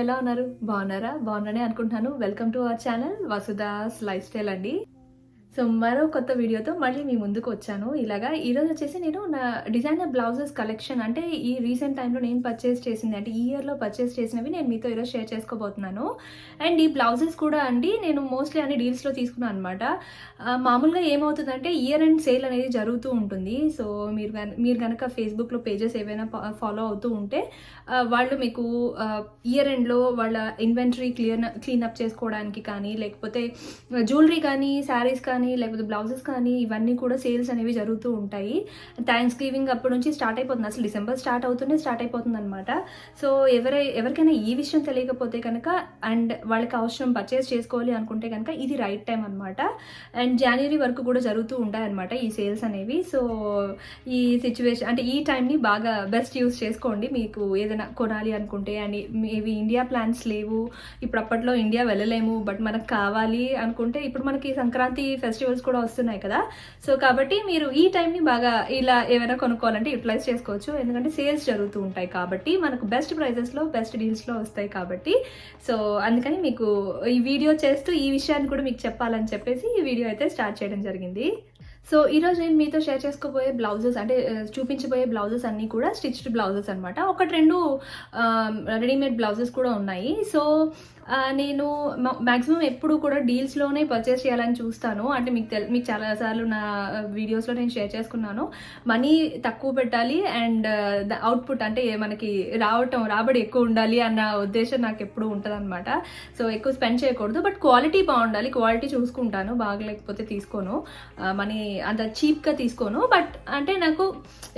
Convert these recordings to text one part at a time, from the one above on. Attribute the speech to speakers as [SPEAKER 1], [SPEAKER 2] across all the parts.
[SPEAKER 1] ఎలా ఉన్నారు? బాగున్నారా? బాగున్నానే అనుకుంటున్నాను. Welcome to our channel Vasudhas life style అండి. సో మరో కొత్త వీడియోతో మళ్ళీ మీ ముందుకు వచ్చాను. ఇలాగా ఈరోజు వచ్చేసి నేను నా డిజైనర్ బ్లౌజెస్ కలెక్షన్ అంటే ఈ రీసెంట్ టైంలో నేను పర్చేస్ చేసింది అంటే ఈ ఇయర్లో పర్చేస్ చేసినవి నేను మీతో ఈరోజు షేర్ చేసుకోబోతున్నాను. అండ్ ఈ బ్లౌజెస్ కూడా అండి నేను మోస్ట్లీ అన్ని డీల్స్లో తీసుకున్నాను అనమాట. మామూలుగా ఏమవుతుందంటే ఇయర్ అండ్ సేల్ అనేది జరుగుతూ ఉంటుంది. సో మీరు కనుక ఫేస్బుక్లో పేజెస్ ఏవైనా ఫాలో అవుతూ ఉంటే వాళ్ళు మీకు ఇయర్ ఎండ్లో వాళ్ళ ఇన్వెంటరీ క్లీనప్ చేసుకోవడానికి కానీ లేకపోతే జ్యువెలరీ కానీ శారీస్ కానీ లేకపోతే బ్లౌజెస్ కానీ ఇవన్నీ కూడా సేల్స్ అనేవి జరుగుతూ ఉంటాయి. థ్యాంక్స్ గివింగ్ అప్పటి నుంచి స్టార్ట్ అయిపోతుంది. అసలు డిసెంబర్ స్టార్ట్ అయిపోతుంది అనమాట. సో ఎవరికైనా ఈ విషయం తెలియకపోతే కనుక అండ్ వాళ్ళకి అవసరం పర్చేస్ చేసుకోవాలి అనుకుంటే కనుక ఇది రైట్ టైం అనమాట. అండ్ జనవరి వరకు కూడా జరుగుతూ ఉంటాయి అనమాట ఈ సేల్స్ అనేవి. సో ఈ సిచ్యువేషన్ అంటే ఈ టైంని బాగా బెస్ట్ యూస్ చేసుకోండి. మీకు ఏదైనా కొనాలి అనుకుంటే అండ్ మేబీ ఇండియా ప్లాన్స్ లేవు, ఇప్పుడు అప్పట్లో ఇండియా వెళ్ళలేము, బట్ మనకు కావాలి అనుకుంటే ఇప్పుడు మనకి సంక్రాంతి ఫెస్టివల్స్ కూడా వస్తున్నాయి కదా. సో కాబట్టి మీరు ఈ టైంని బాగా ఇలా ఏమైనా కొనుక్కోవాలంటే యూటిలైజ్ చేసుకోవచ్చు. ఎందుకంటే సేల్స్ జరుగుతూ ఉంటాయి కాబట్టి మనకు బెస్ట్ ప్రైజెస్లో బెస్ట్ డీల్స్లో వస్తాయి కాబట్టి. సో అందుకని మీకు ఈ వీడియో చేస్తూ ఈ విషయాన్ని కూడా మీకు చెప్పాలని చెప్పేసి ఈ వీడియో అయితే స్టార్ట్ చేయడం జరిగింది. సో ఈరోజు నేను మీతో షేర్ చేసుకోబోయే బ్లౌజెస్ అంటే చూపించబోయే బ్లౌజెస్ అన్నీ కూడా స్టిచ్డ్ బ్లౌజెస్ అనమాట. ఒకటి రెండు రెడీమేడ్ బ్లౌజెస్ కూడా ఉన్నాయి. సో నేను మ్యాక్సిమం ఎప్పుడు కూడా డీల్స్లోనే పర్చేస్ చేయాలని చూస్తాను. అంటే మీకు చాలాసార్లు నా వీడియోస్లో నేను షేర్ చేసుకున్నాను. మనీ తక్కువ పెట్టాలి అండ్ అవుట్పుట్ అంటే మనకి రాబడి ఎక్కువ ఉండాలి అన్న ఉద్దేశం నాకు ఎప్పుడు ఉంటుంది అనమాట. సో ఎక్కువ స్పెండ్ చేయకూడదు, బట్ క్వాలిటీ బాగుండాలి. క్వాలిటీ చూసుకుంటాను, బాగలేకపోతే తీసుకోను, మనీ అంత చీప్గా తీసుకోను. బట్ అంటే నాకు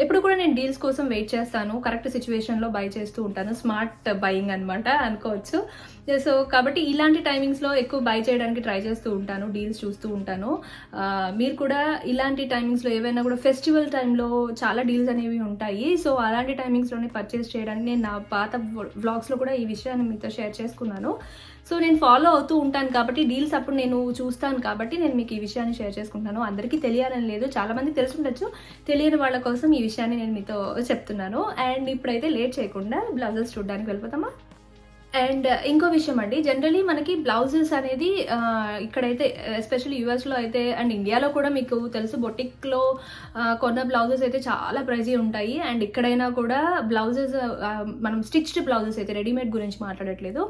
[SPEAKER 1] ఎప్పుడు కూడా నేను డీల్స్ కోసం వెయిట్ చేస్తాను, కరెక్ట్ సిచ్యువేషన్లో బై చేస్తూ ఉంటాను. స్మార్ట్ బయింగ్ అనమాట అనుకోవచ్చు. సో కాబట్టి ఇలాంటి టైమింగ్స్లో ఎక్కువ బై చేయడానికి ట్రై చేస్తూ ఉంటాను, డీల్స్ చూస్తూ ఉంటాను. మీరు కూడా ఇలాంటి టైమింగ్స్లో ఏవైనా కూడా ఫెస్టివల్ టైంలో చాలా డీల్స్ అనేవి ఉంటాయి. సో అలాంటి టైమింగ్స్లోనే పర్చేస్ చేయడానికి నేను నా పాత వ్లాగ్స్లో కూడా ఈ విషయాన్ని మీతో షేర్ చేసుకున్నాను. సో నేను ఫాలో అవుతూ ఉంటాను కాబట్టి డీల్స్ అప్పుడు నేను చూస్తాను కాబట్టి నేను మీకు ఈ విషయాన్ని షేర్ చేసుకుంటాను. అందరికీ తెలియాలని లేదు, చాలామంది తెలుసుండొచ్చు, తెలియని వాళ్ళ కోసం ఈ విషయాన్ని నేను మీతో చెప్తున్నాను. అండ్ ఇప్పుడైతే లేట్ చేయకుండా బ్లౌజెస్ చూడడానికి వెళ్ళిపోతామా. అండ్ ఇంకో విషయం అండి, జనరలీ మనకి బ్లౌజెస్ అనేది ఇక్కడైతే ఎస్పెషల్లీ యూఎస్లో అయితే అండ్ ఇండియాలో కూడా మీకు తెలుసు బొటిక్లో కొన్న బ్లౌజెస్ అయితే చాలా ప్రైజీ ఉంటాయి. అండ్ ఇక్కడైనా కూడా బ్లౌజెస్ మనం స్టిచ్డ్ బ్లౌజెస్ అయితే రెడీమేడ్ గురించి మాట్లాడట్లేదు,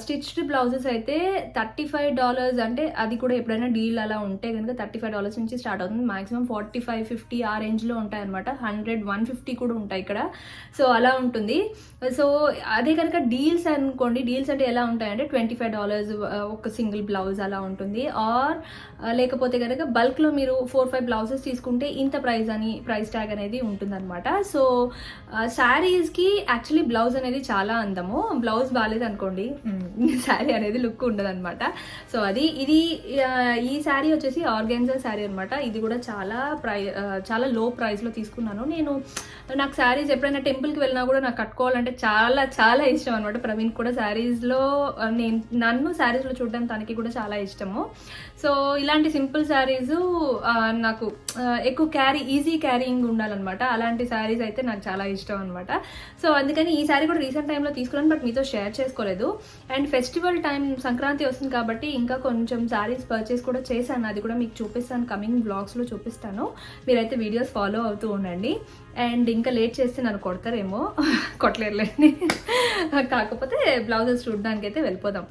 [SPEAKER 1] స్టిచ్డ్ బ్లౌజెస్ అయితే $35 అంటే అది కూడా ఎప్పుడైనా డీల్ అలా ఉంటే కనుక $35 నుంచి స్టార్ట్ అవుతుంది. మాక్సిమం 45-50 ఆ రేంజ్లో ఉంటాయి అనమాట. 100-150 కూడా ఉంటాయి ఇక్కడ. సో అలా ఉంటుంది. సో అదే కనుక డీల్స్ అనుకోండి, డీల్స్ అంటే ఎలా ఉంటాయంటే $25 ఒక సింగిల్ బ్లౌజ్ అలా ఉంటుంది. ఆర్ లేకపోతే కనుక బల్క్లో మీరు 4-5 బ్లౌజెస్ తీసుకుంటే ఇంత ప్రైస్ ట్యాగ్ అనేది ఉంటుందన్నమాట. సో శారీస్కి యాక్చువల్లీ బ్లౌజ్ అనేది చాలా అందము. బ్లౌజ్ బాగాలేదు అనుకోండి శారీ అనేది లుక్ ఉండదు అనమాట. సో ఈ శారీ వచ్చేసి ఆర్గాన్జా శారీ అనమాట. ఇది కూడా చాలా లో ప్రైస్లో తీసుకున్నాను నేను. నాకు శారీస్ ఎప్పుడైనా టెంపుల్కి వెళ్ళినా కూడా నాకు కట్టుకోవాలంటే చాలా చాలా ఇష్టం అనమాట. ప్రవీణ్ కూడా శారీస్లో నన్ను శారీస్లో చూడడం తనకి కూడా చాలా ఇష్టము. సో ఇలాంటి సింపుల్ శారీస్ నాకు ఎక్కువ ఈజీ క్యారీయింగ్ ఉండాలన్నమాట. అలాంటి శారీస్ అయితే నాకు చాలా ఇష్టం అనమాట. సో అందుకని ఈ శారీ కూడా రీసెంట్ టైంలో తీసుకున్నాను, బట్ మీతో షేర్ చేసుకోలేదు. అండ్ ఫెస్టివల్ టైం సంక్రాంతి వస్తుంది కాబట్టి ఇంకా కొంచెం శారీస్ పర్చేస్ కూడా చేశాను, అది కూడా మీకు చూపిస్తాను, కమింగ్ బ్లాగ్స్లో చూపిస్తాను. మీరైతే వీడియోస్ ఫాలో అవుతూ ఉండండి. అండ్ ఇంకా లేట్ చేస్తే నన్ను కొడతారేమో, కొట్టలేరులేండి. కాకపోతే బ్లౌజెస్ చూడడానికి అయితే వెళ్ళిపోదాం.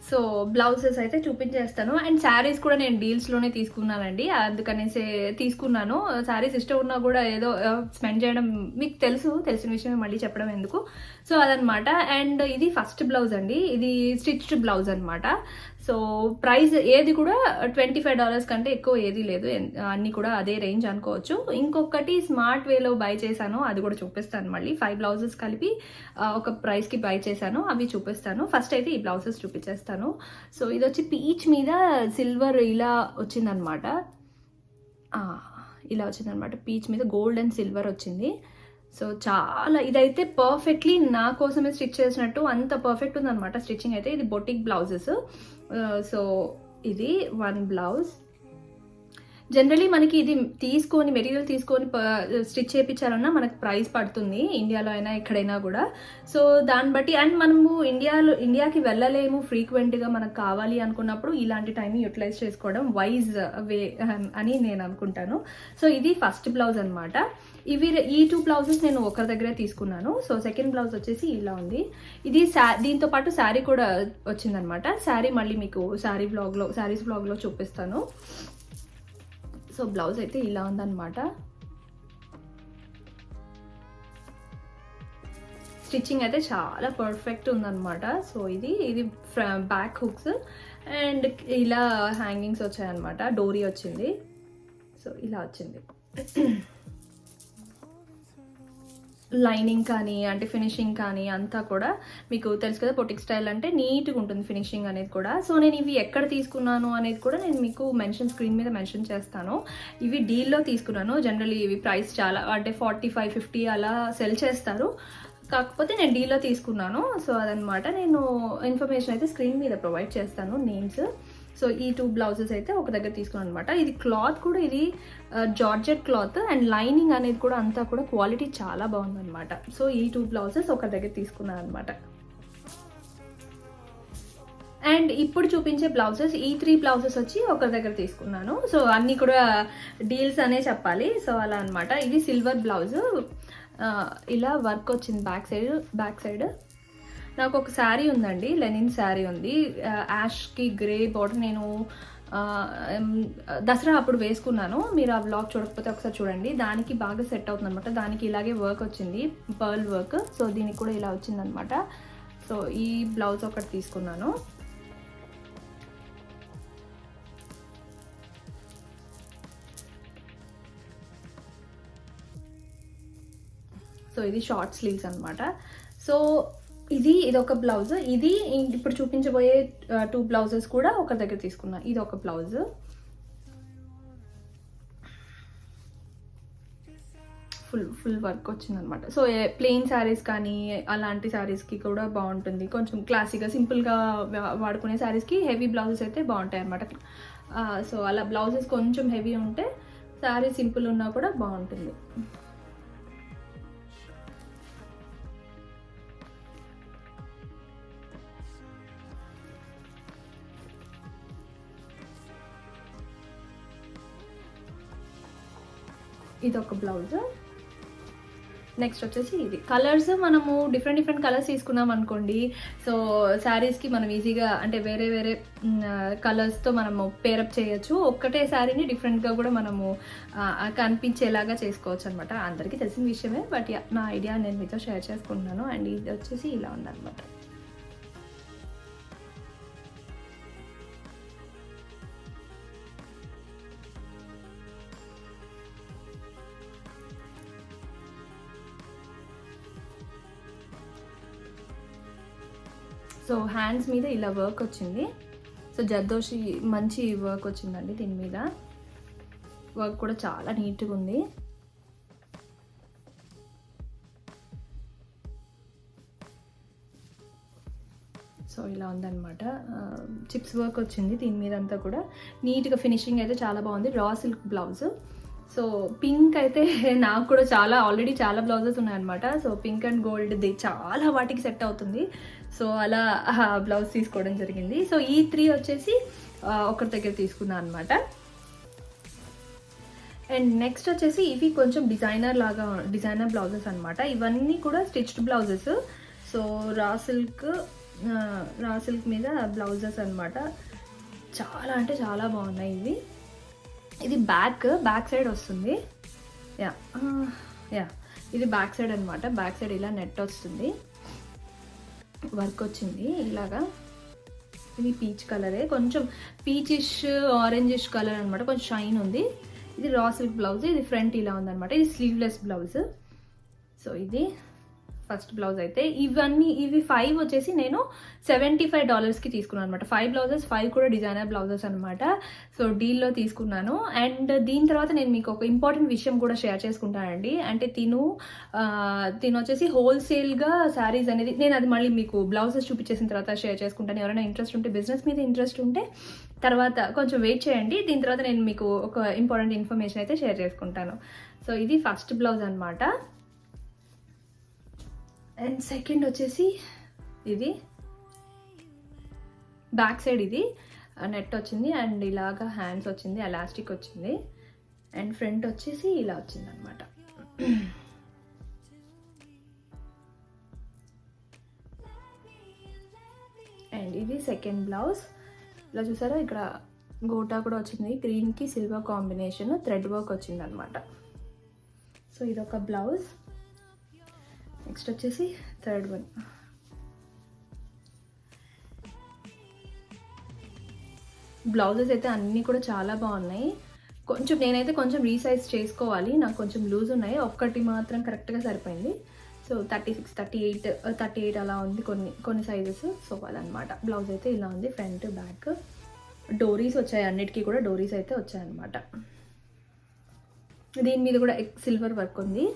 [SPEAKER 1] సో బ్లౌజెస్ అయితే చూపించేస్తాను. అండ్ శారీస్ కూడా నేను డీల్స్లోనే తీసుకున్నానండి, అందుకనేసి తీసుకున్నాను. శారీస్ ఇష్టం ఉన్నా కూడా ఏదో స్పెండ్ చేయడం మీకు తెలిసిన విషయం మళ్ళీ చెప్పడం ఎందుకు. సో అదనమాట. అండ్ ఇది ఫస్ట్ బ్లౌజ్ అండి, ఇది స్టిచ్డ్ బ్లౌజ్ అనమాట. సో ప్రైస్ ఏది కూడా $25 కంటే ఎక్కువ ఏది లేదు, అన్నీ కూడా అదే రేంజ్ అనుకోవచ్చు. ఇంకొకటి స్మార్ట్ వేలో బై చేశాను, అది కూడా చూపిస్తాను. మళ్ళీ 5 బ్లౌజెస్ కలిపి ఒక ప్రైస్కి బై చేశాను, అవి చూపిస్తాను. ఫస్ట్ అయితే ఈ బ్లౌజెస్ చూపించేస్తాను. సో ఇది వచ్చి పీచ్ మీద సిల్వర్ ఇలా వచ్చిందనమాట, పీచ్ మీద గోల్డ్ అండ్ సిల్వర్ వచ్చింది. సో చాలా ఇదైతే పర్ఫెక్ట్లీ నా కోసమే స్టిచ్ చేసినట్టు అంత పర్ఫెక్ట్ ఉందన్నమాట స్టిచ్చింగ్ అయితే. ఇది బొటిక్ బ్లౌజెస్. సో ఇది 1 బ్లౌజ్. జనరలీ మనకి ఇది తీసుకొని మెటీరియల్ తీసుకొని స్టిచ్ చేయించాలన్నా మనకు ప్రైస్ పడుతుంది, ఇండియాలో అయినా ఎక్కడైనా కూడా. సో దాన్ని బట్టి అండ్ మనము ఇండియాకి వెళ్ళలేము ఫ్రీక్వెంట్గా, మనకు కావాలి అనుకున్నప్పుడు ఇలాంటి టైంని యూటిలైజ్ చేసుకోవడం వైజ్ వే అని నేను అనుకుంటాను. సో ఇది ఫస్ట్ బ్లౌజ్ అనమాట. ఈ 2 బ్లౌజెస్ నేను ఒకరి దగ్గరే తీసుకున్నాను. సో సెకండ్ బ్లౌజ్ వచ్చేసి ఇలా ఉంది. ఇది దీంతో పాటు శారీ కూడా వచ్చిందనమాట. శారీ మళ్ళీ మీకు శారీస్ బ్లాగ్లో చూపిస్తాను. సో బ్లౌజ్ అయితే ఇలా ఉందన్నమాట. స్టిచ్చింగ్ అయితే చాలా పర్ఫెక్ట్ ఉందన్నమాట. సో ఇది బ్యాక్ హుక్స్ అండ్ ఇలా హ్యాంగింగ్స్ వచ్చాయన్నమాట. డోరీ వచ్చింది. సో ఇలా వచ్చింది. లైనింగ్ కానీ అంటే ఫినిషింగ్ కానీ అంతా కూడా మీకు తెలుసు కదా, పొటిక్ స్టైల్ అంటే నీట్గా ఉంటుంది ఫినిషింగ్ అనేది కూడా. సో నేను ఇవి ఎక్కడ తీసుకున్నాను అనేది కూడా నేను మీకు స్క్రీన్ మీద మెన్షన్ చేస్తాను. ఇవి డీల్లో తీసుకున్నాను. జనరల్లీ ఇవి ప్రైస్ చాలా అంటే 45-50 అలా సెల్ చేస్తారు, కాకపోతే నేను డీల్లో తీసుకున్నాను. సో అదనమాట. నేను ఇన్ఫర్మేషన్ అయితే స్క్రీన్ మీద ప్రొవైడ్ చేస్తాను, నేమ్స్. సో ఈ 2 బ్లౌజెస్ అయితే ఒక దగ్గర తీసుకున్నాను అనమాట. ఇది క్లాత్ కూడా ఇది జార్జెట్ క్లాత్ అండ్ లైనింగ్ అనేది కూడా అంతా కూడా క్వాలిటీ చాలా బాగుందన్నమాట. సో ఈ 2 బ్లౌజెస్ ఒక దగ్గర తీసుకున్నాను అనమాట. అండ్ ఇప్పుడు చూపించే బ్లౌజెస్ ఈ 3 బ్లౌజెస్ వచ్చి ఒక దగ్గర తీసుకున్నాను. సో అన్నీ కూడా డీల్స్ అనే చెప్పాలి. సో అలా అనమాట. ఇది సిల్వర్ బ్లౌజ్, ఇలా వర్క్ వచ్చింది బ్యాక్ సైడ్. నాకు ఒక శారీ ఉందండి, లెనిన్ శారీ ఉంది, యాష్కి గ్రే బార్డర్. నేను దసరా అప్పుడు వేసుకున్నాను. మీరు ఆ బ్లాగ్ చూడకపోతే ఒకసారి చూడండి. దానికి బాగా సెట్ అవుతుంది అనమాట. దానికి ఇలాగే వర్క్ వచ్చింది, పర్ల్ వర్క్. సో దీనికి కూడా ఇలా వచ్చిందనమాట. సో ఈ బ్లౌజ్ ఒకటి తీసుకున్నాను. సో ఇది షార్ట్ స్లీవ్స్ అనమాట. సో ఇది ఒక బ్లౌజ్. ఇది ఇప్పుడు చూపించబోయే 2 బ్లౌజెస్ కూడా ఒక దగ్గర తీసుకున్నా. ఇది ఒక బ్లౌజ్, ఫుల్ వర్క్ వచ్చిందనమాట. సో ప్లెయిన్ శారీస్ కానీ అలాంటి శారీస్కి కూడా బాగుంటుంది. కొంచెం క్లాసిక్గా సింపుల్గా వాడుకునే శారీస్కి హెవీ బ్లౌజెస్ అయితే బాగుంటాయి అనమాట. సో అలా బ్లౌజెస్ కొంచెం హెవీ ఉంటే శారీ సింపుల్ ఉన్నా కూడా బాగుంటుంది. ఇది ఒక బ్లౌజ్. నెక్స్ట్ వచ్చేసి ఇది కలర్స్. మనము డిఫరెంట్ కలర్స్ తీసుకున్నాం అనుకోండి, సో శారీస్కి మనం ఈజీగా అంటే వేరే కలర్స్తో మనము పేరప్ చేయొచ్చు. ఒక్కటే శారీని డిఫరెంట్గా కూడా మనము కనిపించేలాగా చేసుకోవచ్చు అనమాట. అందరికీ తెలిసిన విషయమే, బట్ నా ఐడియా నేను మీతో షేర్ చేసుకుంటున్నాను. అండ్ ఇది వచ్చేసి ఇలా ఉందన్నమాట. సో హ్యాండ్స్ మీద ఇలా వర్క్ వచ్చింది. సో జర్దోషి మంచి వర్క్ వచ్చిందండి. దీని మీద వర్క్ కూడా చాలా నీట్గా ఉంది. సో ఇలా ఉందన్నమాట. చిప్స్ వర్క్ వచ్చింది దీని మీద అంతా కూడా. నీట్గా ఫినిషింగ్ అయితే చాలా బాగుంది. Raw silk blouse. So pink అయితే నాకు కూడా ఆల్రెడీ చాలా బ్లౌజెస్ ఉన్నాయన్నమాట. సో పింక్ అండ్ గోల్డ్ది చాలా వాటికి సెట్ అవుతుంది. సో అలా బ్లౌజ్ తీసుకోవడం జరిగింది. సో ఈ 3 వచ్చేసి ఒకరి దగ్గర తీసుకున్నాను అనమాట. అండ్ నెక్స్ట్ వచ్చేసి ఇవి కొంచెం డిజైనర్ బ్లౌజెస్ అనమాట. ఇవన్నీ కూడా stitched blouses. So raw silk మీద బ్లౌజెస్ అనమాట. చాలా అంటే చాలా బాగున్నాయి ఇవి. ఇది బ్యాక్ సైడ్ వస్తుంది. ఇది బ్యాక్ సైడ్ అనమాట. బ్యాక్ సైడ్ ఇలా నెట్ వస్తుంది, వర్క్ వచ్చింది ఇలాగా. ఇది పీచ్ కలరే, కొంచెం పీచిష్ ఆరెంజిష్ కలర్ అనమాట. కొంచెం షైన్ ఉంది. ఇది రా సిల్క్ బ్లౌజ్. ఇది ఫ్రంట్ ఇలా ఉందన్నమాట. ఇది స్లీవ్లెస్ బ్లౌజ్. సో ఇది ఫస్ట్ బ్లౌజ్ అయితే. ఇవి 5 వచ్చేసి నేను $75కి తీసుకున్నాను అనమాట. 5 బ్లౌజెస్, 5 కూడా డిజైనర్ బ్లౌజెస్ అనమాట. సో డీల్లో తీసుకున్నాను. అండ్ దీని తర్వాత నేను మీకు ఒక ఇంపార్టెంట్ విషయం కూడా షేర్ చేసుకుంటానండి. అంటే తిను వచ్చేసి హోల్సేల్గా శారీస్ అనేది, నేను అది మళ్ళీ మీకు బ్లౌజెస్ చూపించేసిన తర్వాత షేర్ చేసుకుంటాను. ఎవరైనా ఇంట్రెస్ట్ ఉంటే, బిజినెస్ మీద ఇంట్రెస్ట్ ఉంటే తర్వాత కొంచెం వెయిట్ చేయండి. దీని తర్వాత నేను మీకు ఒక ఇంపార్టెంట్ ఇన్ఫర్మేషన్ అయితే షేర్ చేసుకుంటాను. సో ఇది ఫస్ట్ బ్లౌజ్ అనమాట. అండ్ సెకండ్ వచ్చేసి ఇది బ్యాక్ సైడ్, ఇది నెట్ వచ్చింది అండ్ ఇలాగా హ్యాండ్స్ వచ్చింది, ఎలాస్టిక్ వచ్చింది అండ్ ఫ్రంట్ వచ్చేసి ఇలా వచ్చింది అనమాట. అండ్ ఇది సెకండ్ బ్లౌజ్. ఇలా చూసారా, ఇక్కడ గోటా కూడా వచ్చింది, గ్రీన్కి సిల్వర్ కాంబినేషన్ థ్రెడ్ వర్క్ వచ్చింది అనమాట. సో ఇదొక బ్లౌజ్. నెక్స్ట్ వచ్చేసి థర్డ్ వన్. బ్లౌజెస్ అయితే అన్నీ కూడా చాలా బాగున్నాయి. నేనైతే కొంచెం రీసైజ్ చేసుకోవాలి, నాకు కొంచెం లూజ్ ఉన్నాయి, ఒక్కటి మాత్రం కరెక్ట్గా సరిపోయింది. సో 36, 38 అలా ఉంది కొన్ని సైజెస్. సో అదనమాట. బ్లౌజ్ అయితే ఇలా ఉంది, ఫ్రంట్ బ్యాక్. డోరీస్ వచ్చాయి, అన్నిటికీ కూడా డోరీస్ అయితే వచ్చాయన్నమాట. దీని మీద కూడా సిల్వర్ వర్క్ ఉంది,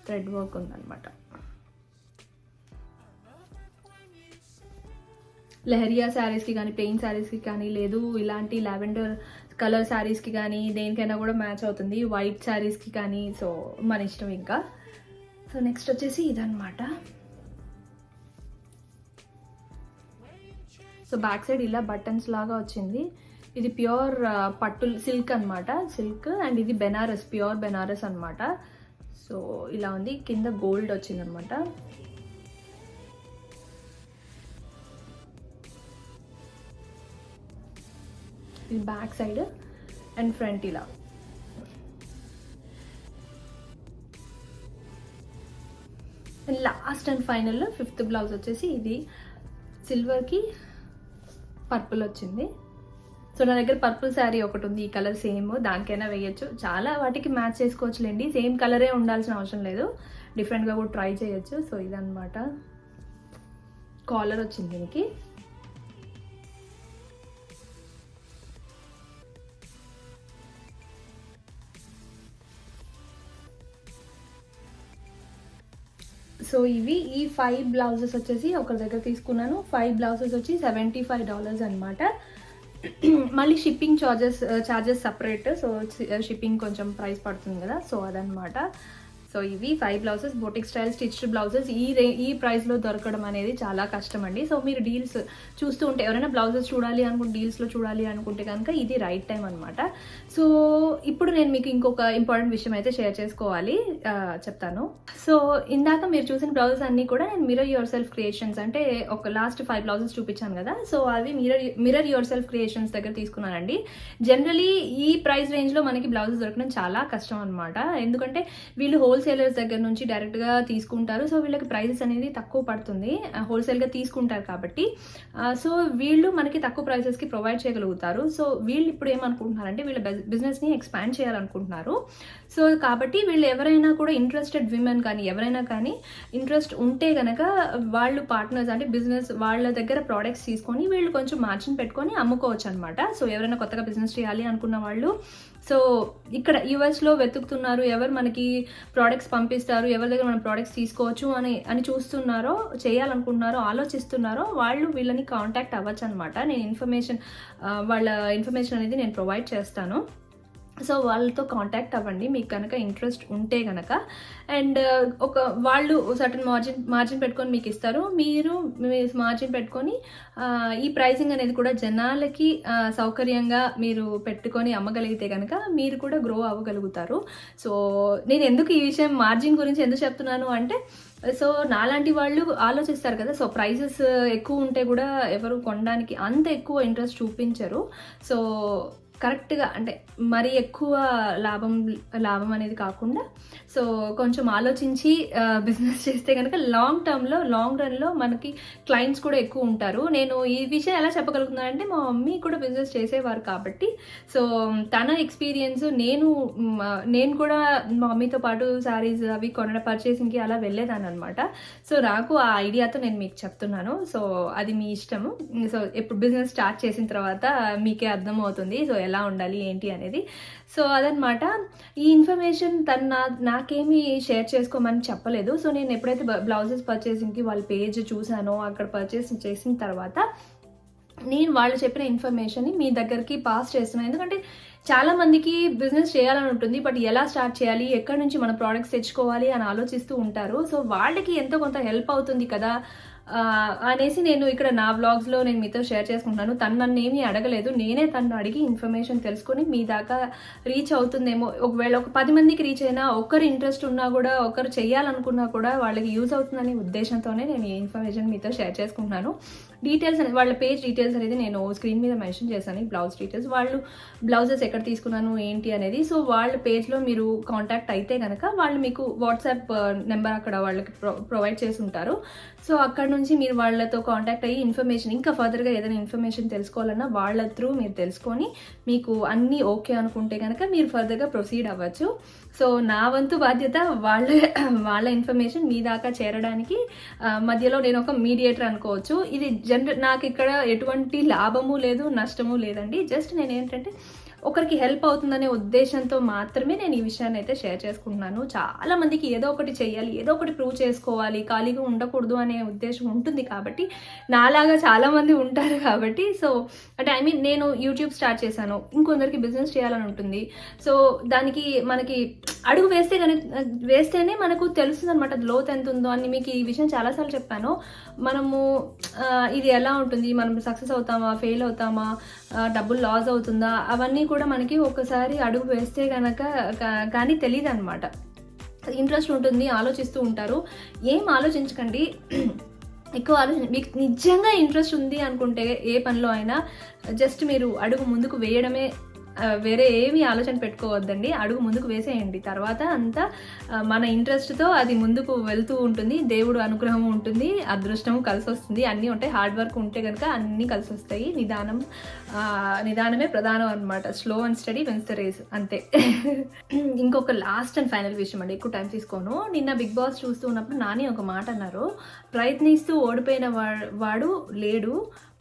[SPEAKER 1] థ్రెడ్ వర్క్ ఉందన్నమాట. లెహరియా శారీస్కి కానీ, ప్లెయిన్ శారీస్కి కానీ, లేదు ఇలాంటి లావెండర్ కలర్ శారీస్కి కానీ దేనికైనా కూడా మ్యాచ్ అవుతుంది, వైట్ శారీస్కి కానీ. సో మన ఇష్టం ఇంకా. సో నెక్స్ట్ వచ్చేసి ఇదన్నమాట. సో బ్యాక్ సైడ్ ఇలా బటన్స్ లాగా వచ్చింది. ఇది ప్యూర్ పట్టు సిల్క్ అనమాట, సిల్క్. అండ్ ఇది బెనారస్, ప్యూర్ బెనారస్ అనమాట. సో ఇలా ఉంది, కింద గోల్డ్ వచ్చింది అనమాట. ఇది బ్యాక్ సైడ్ అండ్ ఫ్రంట్ ఇలా. And last and final fifth blouse వచ్చేసి ఇది సిల్వర్కి పర్పుల్ వచ్చింది. సో నా దగ్గర పర్పుల్ శారీ ఒకటి ఉంది, ఈ కలర్ సేమ్, దానికైనా వేయచ్చు. చాలా వాటికి మ్యాచ్ చేసుకోవచ్చులేండి, సేమ్ కలరే ఉండాల్సిన అవసరం లేదు, డిఫరెంట్గా కూడా ట్రై చేయొచ్చు. సో ఇదన్నమాట. కాలర్ వచ్చింది దీనికి. సో ఇవి ఈ 5 బ్లౌజెస్ వచ్చేసి ఒకరి దగ్గర తీసుకున్నాను. 5 బ్లౌజెస్ వచ్చి $75 అనమాట. మళ్ళీ shipping charges separate. So shipping కొంచెం ప్రైస్ పడుతుంది కదా, సో అదనమాట. సో ఇవి 5 blouses, boutique style stitched blouses. ఈ ప్రైస్లో దొరకడం అనేది చాలా కష్టం అండి. సో మీరు డీల్స్ చూస్తూ ఉంటే, ఎవరైనా బ్లౌజెస్ చూడాలి అనుకుంటే, డీల్స్లో చూడాలి అనుకుంటే కనుక ఇది రైట్ టైం అనమాట. సో ఇప్పుడు నేను మీకు ఇంకొక ఇంపార్టెంట్ విషయం అయితే షేర్ చేసుకోవాలి, చెప్తాను. సో ఇందాక మీరు చూసిన బ్లౌజెస్ అన్నీ కూడా నేను మిర్రర్ యువర్ సెల్ఫ్ క్రియేషన్స్, అంటే ఒక లాస్ట్ 5 బ్లౌజెస్ చూపించాను కదా, సో అవి మిర్రర్ యువర్ సెల్ఫ్ క్రియేషన్స్ దగ్గర తీసుకున్నానండి. జనరలీ ఈ ప్రైస్ రేంజ్లో మనకి బ్లౌజెస్ దొరకడం చాలా కష్టం అనమాట. ఎందుకంటే వీళ్ళు హోల్సేలర్స్ దగ్గర నుంచి డైరెక్ట్గా తీసుకుంటారు. సో వీళ్ళకి ప్రైజెస్ అనేది తక్కువ పడుతుంది, హోల్సేల్గా తీసుకుంటారు కాబట్టి. సో వీళ్ళు మనకి తక్కువ ప్రైసెస్కి ప్రొవైడ్ చేయగలుగుతారు. సో వీళ్ళు ఇప్పుడు ఏమనుకుంటున్నారంటే, వీళ్ళ బిజినెస్ని ఎక్స్పాండ్ చేయాలనుకుంటున్నారు. సో కాబట్టి వీళ్ళు ఎవరైనా కూడా ఇంట్రెస్టెడ్ విమెన్ కానీ ఎవరైనా కానీ ఇంట్రెస్ట్ ఉంటే కనుక వాళ్ళు పార్ట్నర్స్, అంటే బిజినెస్ వాళ్ళ దగ్గర ప్రోడక్ట్స్ తీసుకొని వీళ్ళు కొంచెం మార్జిన్ పెట్టుకొని అమ్ముకోవచ్చు అనమాట. సో ఎవరైనా కొత్తగా బిజినెస్ చేయాలి అనుకున్న వాళ్ళు, సో ఇక్కడ యూఎస్లో వెతుకుతున్నారు, ఎవరు మనకి ప్రోడక్ట్స్ పంపిస్తారు, ఎవరి దగ్గర మనం ప్రోడక్ట్స్ తీసుకోవచ్చు అని చూస్తున్నారో, చేయాలనుకుంటున్నారో, ఆలోచిస్తున్నారో వాళ్ళు వీళ్ళని కాంటాక్ట్ అవ్వచ్చు అనమాట. నేను వాళ్ళ ఇన్ఫర్మేషన్ అనేది నేను ప్రొవైడ్ చేస్తాను. సో వాళ్ళతో కాంటాక్ట్ అవ్వండి మీకు కనుక ఇంట్రెస్ట్ ఉంటే కనుక. అండ్ వాళ్ళు సర్టన్ మార్జిన్ పెట్టుకొని మీకు ఇస్తారు, మీరు మార్జిన్ పెట్టుకొని ఈ ప్రైసింగ్ అనేది కూడా జనాలకి సౌకర్యంగా మీరు పెట్టుకొని అమ్మగలిగితే కనుక మీరు కూడా గ్రో అవ్వగలుగుతారు. సో నేను ఎందుకు ఈ విషయం మార్జిన్ గురించి ఎందుకు చెప్తున్నాను అంటే, సో నాలాంటి వాళ్ళు ఆలోచిస్తారు కదా, సో ప్రైజెస్ ఎక్కువ ఉంటే కూడా ఎవరు కొనడానికి అంత ఎక్కువ ఇంట్రెస్ట్ చూపించరు. సో కరెక్ట్గా, అంటే మరీ ఎక్కువ లాభం అనేది కాకుండా, సో కొంచెం ఆలోచించి బిజినెస్ చేస్తే కనుక లాంగ్ రన్లో మనకి క్లయింట్స్ కూడా ఎక్కువ ఉంటారు. నేను ఈ విషయం ఎలా చెప్పగలుగుతున్నానంటే, మా మమ్మీ కూడా బిజినెస్ చేసేవారు కాబట్టి, సో తన ఎక్స్పీరియన్స్, నేను కూడా మా మమ్మీతో పాటు శారీస్ అవి పర్చేసింగ్కి అలా వెళ్ళేదాన్ని అనమాట. సో నాకు ఆ ఐడియాతో నేను మీకు చెప్తున్నాను. సో అది మీ ఇష్టము. సో ఎప్పుడు బిజినెస్ స్టార్ట్ చేసిన తర్వాత మీకే అర్థమవుతుంది సో ఎలా ఉండాలి ఏంటి అనేది. సో అదనమాట. ఈ ఇన్ఫర్మేషన్ నాకేమీ షేర్ చేసుకోమని చెప్పలేదు. సో నేను ఎప్పుడైతే బ్లౌజెస్ పర్చేసింగ్కి వాళ్ళ పేజ్ చూసానో, అక్కడ పర్చేస్ చేసిన తర్వాత నేను వాళ్ళు చెప్పిన ఇన్ఫర్మేషన్ని మీ దగ్గరికి పాస్ చేస్తున్నాను. ఎందుకంటే చాలా మందికి బిజినెస్ చేయాలని ఉంటుంది. బట్ ఎలా స్టార్ట్ చేయాలి, ఎక్కడి నుంచి మన ప్రోడక్ట్స్ తెచ్చుకోవాలి అని ఆలోచిస్తూ ఉంటారు. సో వాళ్ళకి ఎంతో కొంత హెల్ప్ అవుతుంది కదా అనేసి నేను ఇక్కడ నా వ్లాగ్స్లో నేను మీతో షేర్ చేసుకుంటున్నాను. తను నన్ను ఏమీ అడగలేదు, నేనే తను అడిగి ఇన్ఫర్మేషన్ తెలుసుకొని మీ దాకా రీచ్ అవుతుందేమో. ఒకవేళ ఒక 10 మందికి రీచ్ అయినా, ఒకరు ఇంట్రెస్ట్ ఉన్నా కూడా, ఒకరు చేయాలనుకున్నా కూడా వాళ్ళకి యూజ్ అవుతుందనే ఉద్దేశంతోనే నేను ఈ ఇన్ఫర్మేషన్ మీతో షేర్ చేసుకుంటున్నాను. డీటెయిల్స్ అనేది, వాళ్ళ పేజ్ డీటెయిల్స్ అనేది నేను స్క్రీన్ మీద మెన్షన్ చేశాను. బ్లౌజ్ డీటెయిల్స్, వాళ్ళు బ్లౌజెస్ ఎక్కడ తీసుకున్నాను ఏంటి అనేది. సో వాళ్ళ పేజ్లో మీరు కాంటాక్ట్ అయితే కనుక వాళ్ళు మీకు వాట్సాప్ నెంబర్ అక్కడ వాళ్ళకి ప్రొవైడ్ చేసి ఉంటారు. సో అక్కడ నుంచి మీరు వాళ్ళతో కాంటాక్ట్ అయ్యి ఇన్ఫర్మేషన్, ఇంకా ఫర్దర్గా ఏదైనా ఇన్ఫర్మేషన్ తెలుసుకోవాలన్నా వాళ్ళ త్రూ మీరు తెలుసుకొని మీకు అన్నీ ఓకే అనుకుంటే కనుక మీరు ఫర్దర్గా ప్రొసీడ్ అవ్వచ్చు. సో నా వంతు బాధ్యత వాళ్ళ ఇన్ఫర్మేషన్ మీ దాకా చేరడానికి మధ్యలో నేను ఒక మీడియేటర్ అనుకోవచ్చు. ఇది నాకు ఇక్కడ ఎటువంటి లాభము లేదు, నష్టము లేదండి. జస్ట్ నేను ఏంటంటే ఒకరికి హెల్ప్ అవుతుందనే ఉద్దేశంతో మాత్రమే నేను ఈ విషయాన్ని అయితే షేర్ చేసుకుంటున్నాను. చాలా మందికి ఏదో ఒకటి చేయాలి, ఏదో ఒకటి ప్రూవ్ చేసుకోవాలి, ఖాళీగా ఉండకూడదు అనే ఉద్దేశం ఉంటుంది. కాబట్టి నాలాగా చాలా మంది ఉంటారు కాబట్టి, సో అంటే నేను యూట్యూబ్ స్టార్ట్ చేశాను, ఇంకొందరికి బిజినెస్ చేయాలని ఉంటుంది. సో దానికి మనకి అడుగు వేస్తేనే మనకు తెలుస్తుంది అనమాట లోతు ఎంత ఉందో అని. మీకు ఈ విషయం చాలాసార్లు చెప్పాను. మనము ఇది ఎలా ఉంటుంది, మనం సక్సెస్ అవుతామా, ఫెయిల్ అవుతామా, డబ్బులు లాస్ అవుతుందా, అవన్నీ కూడా మనకి ఒకసారి అడుగు వేస్తే కనుక కానీ తెలియదు అనమాట. ఇంట్రెస్ట్ ఉంటుంది, ఆలోచిస్తూ ఉంటారు. ఏం ఆలోచించకండి, ఎక్కువ మీకు నిజంగా ఇంట్రెస్ట్ ఉంది అనుకుంటే ఏ పనిలో అయినా జస్ట్ మీరు అడుగు ముందుకు వేయడమే, వేరే ఏమి ఆలోచన పెట్టుకోవద్దండి. అడుగు ముందుకు వేసేయండి. తర్వాత అంతా మన ఇంట్రెస్ట్తో అది ముందుకు వెళ్తూ ఉంటుంది. దేవుడు అనుగ్రహం ఉంటుంది, అదృష్టము కలిసి వస్తుంది, అన్నీ ఉంటాయి. హార్డ్ వర్క్ ఉంటే కనుక అన్నీ కలిసి వస్తాయి. నిదానమే ప్రధానం అనమాట. Slow and steady wins the race, అంతే. ఇంకొక లాస్ట్ అండ్ ఫైనల్ విషయం అండి, ఎక్కువ టైం తీసుకోను. నిన్న బిగ్ బాస్ చూస్తూ ఉన్నప్పుడు నాని ఒక మాట అన్నారు, ప్రయత్నిస్తూ ఓడిపోయిన వాడు లేడు,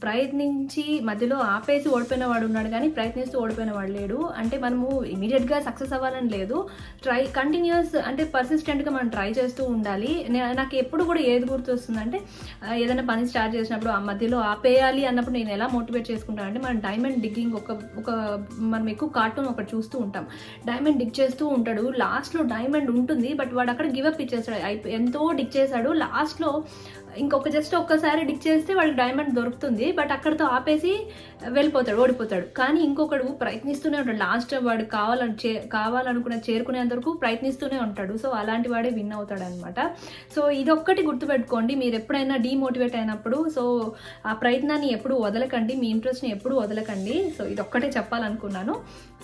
[SPEAKER 1] ప్రయత్నించి మధ్యలో ఆపేసి ఓడిపోయిన వాడు ఉన్నాడు కానీ ప్రయత్నిస్తూ ఓడిపోయిన వాడు లేడు. అంటే మనము ఇమీడియట్గా సక్సెస్ అవ్వాలని లేదు, కంటిన్యూస్ అంటే పర్సిస్టెంట్గా మనం ట్రై చేస్తూ ఉండాలి. నాకు ఎప్పుడు కూడా ఏది గుర్తొస్తుందంటే, ఏదైనా పని స్టార్ట్ చేసినప్పుడు ఆ మధ్యలో ఆపేయాలి అన్నప్పుడు నేను ఎలా మోటివేట్ చేసుకుంటాను అంటే, మనం డైమండ్ డిగ్గింగ్ మనం ఎక్కువ కార్టూన్ ఒకటి చూస్తూ ఉంటాం. డైమండ్ డిగ్ చేస్తూ ఉంటాడు, లాస్ట్లో డైమండ్ ఉంటుంది బట్ వాడు అక్కడ గివప్ ఇచ్చేస్తాడు. ఎంతో డిగ్ చేశాడు, లాస్ట్లో జస్ట్ ఒక్కసారి డిక్ చేస్తే వాడికి డైమండ్ దొరుకుతుంది, బట్ అక్కడితో ఆపేసి వెళ్ళిపోతాడు, ఓడిపోతాడు. కానీ ఇంకొకడు ప్రయత్నిస్తూనే ఉంటాడు, లాస్ట్ వాడు కావాలనుకున్న చేరుకునేంత వరకు ప్రయత్నిస్తూనే ఉంటాడు. సో అలాంటి వాడే విన్ అవుతాడు అనమాట. సో ఇదొక్కటి గుర్తుపెట్టుకోండి, మీరు ఎప్పుడైనా డీమోటివేట్ అయినప్పుడు. సో ఆ ప్రయత్నాన్ని ఎప్పుడు వదలకండి, మీ ఇంట్రెస్ట్ని ఎప్పుడు వదలకండి. సో ఇదొక్కటే చెప్పాలనుకున్నాను.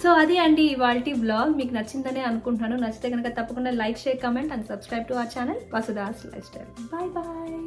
[SPEAKER 1] సో అది అండి ఇవాల్టి బ్లాగ్. మీకు నచ్చిందనే అనుకుంటున్నాను. నచ్చితే కనుక తప్పకుండా like, share, comment and subscribe to our channel Vasudas life style. Bye bye.